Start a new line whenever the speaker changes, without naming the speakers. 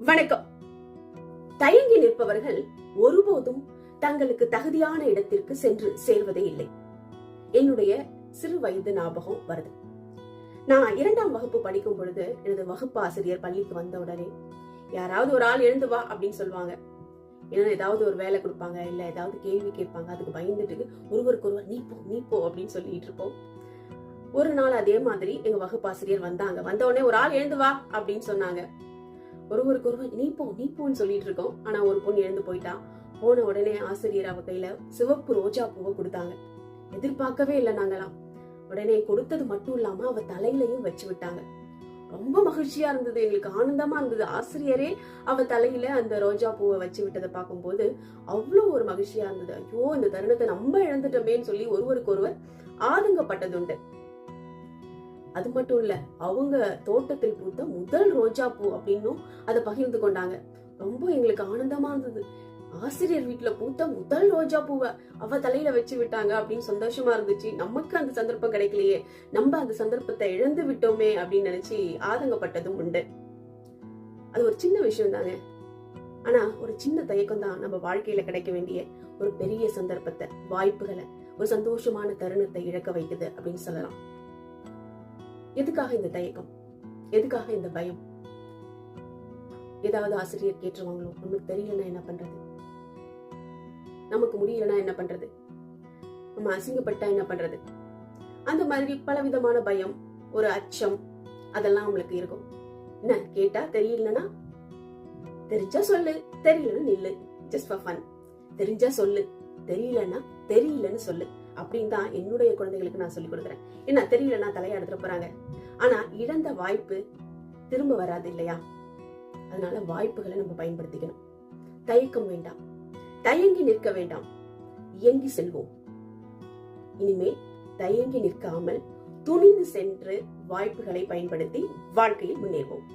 வணக்கம். தயங்கி நிற்பவர்கள் ஒருபோதும் தங்களுக்கு தகுதியான இடத்திற்கு சென்று சேர்வதே இல்லை. என்னுடைய சிறு வயது ஞாபகம் வருது. நான் 2ஆம் வகுப்பு படிக்கும் பொழுது எனது வகுப்பு ஆசிரியர் பள்ளிக்கு வந்த உடனே யாராவது ஒரு ஆள் எழுந்து வா அப்படின்னு சொல்லுவாங்க. ஏன்னா ஏதாவது ஒரு வேலை கொடுப்பாங்க, இல்ல ஏதாவது கேள்வி கேட்பாங்க. அதுக்கு பயந்துட்டு ஒருவருக்கு ஒருவர் நீ போ அப்படின்னு சொல்லிட்டு இருப்போம். ஒரு நாள் அதே மாதிரி எங்க வகுப்பு ஆசிரியர் வந்தாங்க. வந்த உடனே ஒரு ஆள் எழுந்து வா அப்படின்னு சொன்னாங்க. ஒருவருக்கு ஒருவர் நீ போன்னு சொல்லிட்டு இருக்கோம். ஆனா ஒரு பொண்ணு எழுந்து போயிட்டா. போன உடனே ஆசிரியர் அவ கையில சிவப்பு ரோஜா பூவை கொடுத்தாங்க. எதிர்பார்க்கவே இல்லை நாங்களாம். உடனே கொடுத்தது மட்டும் இல்லாம அவ தலையிலையும் வச்சு விட்டாங்க. ரொம்ப மகிழ்ச்சியா இருந்தது, எங்களுக்கு ஆனந்தமா இருந்தது. ஆசிரியரே அவ தலையில அந்த ரோஜா பூவை வச்சு விட்டதை பார்க்கும்போது அவ்வளவு ஒரு மகிழ்ச்சியா இருந்தது. ஐயோ, இந்த தருணத்தை நம்ம இழந்துட்டோமேன்னு சொல்லி ஒருவருக்கு ஒருவர் ஆதங்கப்பட்டதுண்டு. அது மட்டும் இல்ல, அவங்க தோட்டத்தில் பூத்த முதல் ரோஜா பூ அப்படின்னும் அதை பகிர்ந்து கொண்டாங்க. ரொம்ப எங்களுக்கு ஆனந்தமா இருந்தது. ஆசிரியர் வீட்டுல பூத்த முதல் ரோஜா பூவை அவ தலையில வச்சு விட்டாங்க அப்படின்னு சந்தோஷமா இருந்துச்சு. நமக்கு அந்த சந்தர்ப்பம் கிடைக்கலையே, நம்ம அந்த சந்தர்ப்பத்தை இழந்து விட்டோமே அப்படின்னு நினைச்சு ஆதங்கப்பட்டதும் உண்டு. அது ஒரு சின்ன விஷயம் தாங்க. ஆனா ஒரு சின்ன தயக்கம் தான் நம்ம வாழ்க்கையில கிடைக்க வேண்டிய ஒரு பெரிய சந்தர்ப்பத்தை, வாய்ப்புகளை, ஒரு சந்தோஷமான தருணத்தை இழக்க வைக்குது அப்படின்னு சொல்லலாம். எதுக்காக இந்த தயக்கம்? எதுக்காக இந்த பயம்? ஏதாவது ஆசிரியர் கேட்டுருவாங்களோ, நமக்கு தெரியலன்னா என்ன பண்றது, நமக்கு முடியலன்னா என்ன பண்றது, நம்ம அசிங்கப்பட்டா என்ன பண்றது, அந்த மாதிரி பலவிதமான பயம், ஒரு அச்சம், அதெல்லாம் உங்களுக்கு இருக்கும். என்ன கேட்டா தெரியலன்னா தெரிஞ்சா சொல்லு, தெரியலன்னு நில்லு, ஜஸ்ட் ஃபார் ஃபன். தெரிஞ்சா சொல்லு, தெரியலன்னா தெரியலன்னு சொல்லு அப்படின்னு தான் என்னுடைய குழந்தைகளுக்கு நான் சொல்லி கொடுக்குறேன். என்ன தெரியலன்னா தலையா எடுத்துட்டு போறாங்க. ஆனா இழந்த வாய்ப்பு திரும்ப வராது இல்லையா? அதனால வாய்ப்புகளை நம்ம பயன்படுத்திக்கணும். தயக்கம் வேண்டாம், தயங்கி நிற்க வேண்டாம், இயங்கி செல்வோம். இனிமே தயங்கி நிற்காமல் துணிந்து சென்று வாய்ப்புகளை பயன்படுத்தி வாழ்க்கையில் முன்னேறுவோம்.